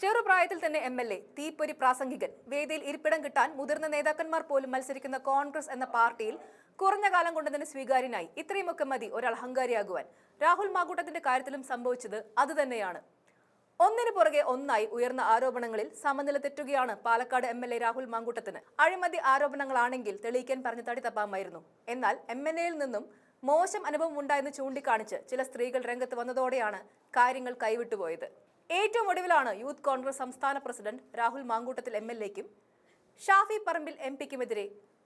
ചെറുപ്രായത്തിൽ തന്നെ MLA, തീപ്പൊരി പ്രാസംഗികൻ, വേദിയിൽ ഇരിപ്പിടം കിട്ടാൻ മുതിർന്ന നേതാക്കന്മാർ പോലും മത്സരിക്കുന്ന കോൺഗ്രസ് എന്ന പാർട്ടിയിൽ കുറഞ്ഞ കാലം കൊണ്ട് തന്നെ സ്വീകാര്യനായി. ഇത്രയുമൊക്കെ മതി ഒരാൾ അഹങ്കാരിയാകുവാൻ. രാഹുൽ മാങ്കൂട്ടത്തിന്റെ കാര്യത്തിലും സംഭവിച്ചത് അതുതന്നെയാണ്. ഒന്നിനു പുറകെ ഒന്നായി ഉയർന്ന ആരോപണങ്ങളിൽ സമനില തെറ്റുകയാണ് പാലക്കാട് MLA രാഹുൽ മാങ്കൂട്ടത്തിന്. അഴിമതി ആരോപണങ്ങളാണെങ്കിൽ തെളിയിക്കാൻ പറഞ്ഞ് തടി തപ്പാമായിരുന്നു. എന്നാൽ MLAയിൽ നിന്നും മോശം അനുഭവം ഉണ്ടായെന്ന് ചൂണ്ടിക്കാണിച്ച് ചില സ്ത്രീകൾ രംഗത്ത് വന്നതോടെയാണ് കാര്യങ്ങൾ കൈവിട്ടുപോയത്. ഏറ്റവും ഒടുവിലാണ് യൂത്ത് കോൺഗ്രസ് സംസ്ഥാന പ്രസിഡന്റ് രാഹുൽ മാങ്കൂട്ടത്തിൽ MLAയ്ക്കും ഷാഫി പറമ്പിൽ MP-ക്കുമെതിരെ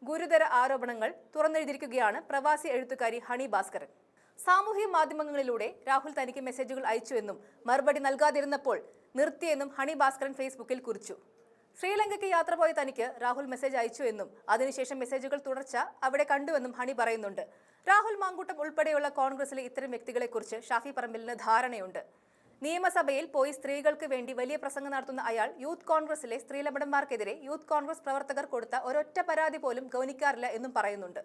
ഗുരുതര ആരോപണങ്ങൾ തുറന്നെഴുതിയിരിക്കുകയാണ് പ്രവാസി എഴുത്തുകാരി ഹണി ഭാസ്കരൻ. സാമൂഹ്യ മാധ്യമങ്ങളിലൂടെ രാഹുൽ തനിക്ക് മെസ്സേജുകൾ അയച്ചുവെന്നും മറുപടി നൽകാതിരുന്നപ്പോൾ നിർത്തിയെന്നും ഹണി ഭാസ്കരൻ ഫേസ്ബുക്കിൽ കുറിച്ചു. ശ്രീലങ്കയ്ക്ക് യാത്ര പോയ തനിക്ക് രാഹുൽ മെസ്സേജ് അയച്ചു എന്നും അതിനുശേഷം മെസ്സേജുകൾ തുടർച്ച അവിടെ കണ്ടുവെന്നും ഹണി പറയുന്നുണ്ട്. രാഹുൽ മാങ്കൂട്ടം ഉൾപ്പെടെയുള്ള കോൺഗ്രസിലെ ഇത്തരം വ്യക്തികളെക്കുറിച്ച് ഷാഫി പറമ്പിലിന് ധാരണയുണ്ട്. നിയമസഭയിൽ പോയി സ്ത്രീകൾക്ക് വേണ്ടി വലിയ പ്രസംഗം നടത്തുന്ന അയാൾ യൂത്ത് കോൺഗ്രസിലെ സ്ത്രീലമ്പടന്മാർക്കെതിരെ യൂത്ത് കോൺഗ്രസ് പ്രവർത്തകർ കൊടുത്ത ഒരൊറ്റ പരാതി പോലും ഗൗനിക്കാറില്ല എന്നും പറയുന്നുണ്ട്.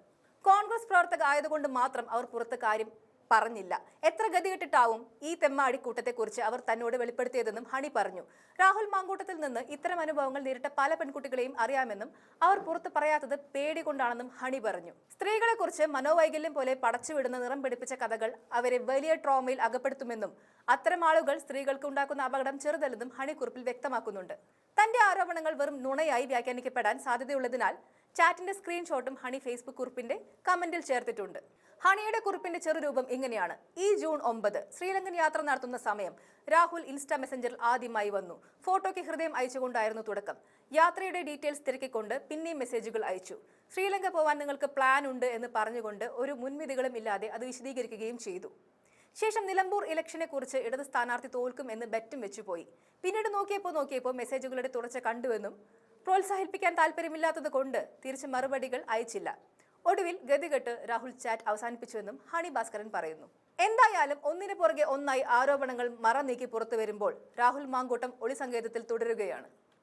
കോൺഗ്രസ് പ്രവർത്തക ആയതുകൊണ്ട് മാത്രം അവർ പുറത്ത് കാര്യം പറഞ്ഞില്ല. എത്ര ഗതികെട്ടിട്ടാവും ഈ തെമ്മാടിക്കൂട്ടത്തെക്കുറിച്ച് അവർ തന്നോട് വെളിപ്പെടുത്തിയതെന്നും ഹണി പറഞ്ഞു. രാഹുൽ മാങ്കൂട്ടത്തിൽ നിന്ന് ഇത്തരം അനുഭവങ്ങൾ നേരിട്ട പല പെൺകുട്ടികളെയും അറിയാമെന്നും അവർ പുറത്ത് പറയാത്തത് പേടി കൊണ്ടാണെന്നും ഹണി പറഞ്ഞു. സ്ത്രീകളെക്കുറിച്ച് മനോവൈകല്യം പോലെ പടച്ചുവിടുന്ന നിറം പിടിപ്പിച്ച കഥകൾ അവരെ വലിയ ട്രോമയിൽ അകപ്പെടുത്തുമെന്നും അത്തരം ആളുകൾ സ്ത്രീകൾക്ക് ഉണ്ടാക്കുന്ന അപകടം ചെറുതല്ലെന്നും ഹണി കുറിപ്പിൽ വ്യക്തമാക്കുന്നുണ്ട്. തന്റെ ആരോപണങ്ങൾ വെറും നുണയായി വ്യാഖ്യാനിക്കപ്പെടാൻ സാധ്യതയുള്ളതിനാൽ ചാറ്റിന്റെ സ്ക്രീൻഷോട്ടും ഹണി ഫേസ്ബുക്ക് കുറിപ്പിന്റെ കമന്റിൽ ചേർത്തിട്ടുണ്ട്. ഹണിയുടെ കുറിപ്പിന്റെ ചെറുരൂപം ഇങ്ങനെയാണ്. ഈ ജൂൺ 9 ശ്രീലങ്കൻ യാത്ര നടത്തുന്ന സമയം രാഹുൽ ഇൻസ്റ്റാ മെസ്സഞ്ചറിൽ ആദ്യമായി വന്നു. ഫോട്ടോയ്ക്ക് ഹൃദയം അയച്ചുകൊണ്ടായിരുന്നു തുടക്കം. യാത്രയുടെ ഡീറ്റെയിൽസ് തിരക്കിക്കൊണ്ട് പിന്നെയും മെസ്സേജുകൾ അയച്ചു. ശ്രീലങ്ക പോവാൻ നിങ്ങൾക്ക് പ്ലാൻ ഉണ്ട് എന്ന് പറഞ്ഞുകൊണ്ട് ഒരു മുൻവിധികളും ഇല്ലാതെ അത് വിശദീകരിക്കുകയും ചെയ്തു. ശേഷം നിലമ്പൂർ ഇലക്ഷനെ കുറിച്ച് ഇടത് സ്ഥാനാർത്ഥി തോൽക്കും എന്ന് ബെറ്റും വെച്ചുപോയി. പിന്നീട് നോക്കിയപ്പോൾ മെസ്സേജുകളുടെ തുടർച്ച കണ്ടുവെന്നും പ്രോത്സാഹിപ്പിക്കാൻ താല്പര്യമില്ലാത്തത് കൊണ്ട് തിരിച്ച് മറുപടികൾ അയച്ചില്ല. ഒടുവിൽ ഗതികെട്ട് രാഹുൽ ചാറ്റ് അവസാനിപ്പിച്ചുവെന്നും ഹണി ഭാസ്കരൻ പറയുന്നു. എന്തായാലും ഒന്നിനു പുറകെ ഒന്നായി ആരോപണങ്ങൾ മറ നീക്കി പുറത്തു വരുമ്പോൾ രാഹുൽ മാങ്കൂട്ടം ഒളിസങ്കേതത്തിൽ തുടരുകയാണ്.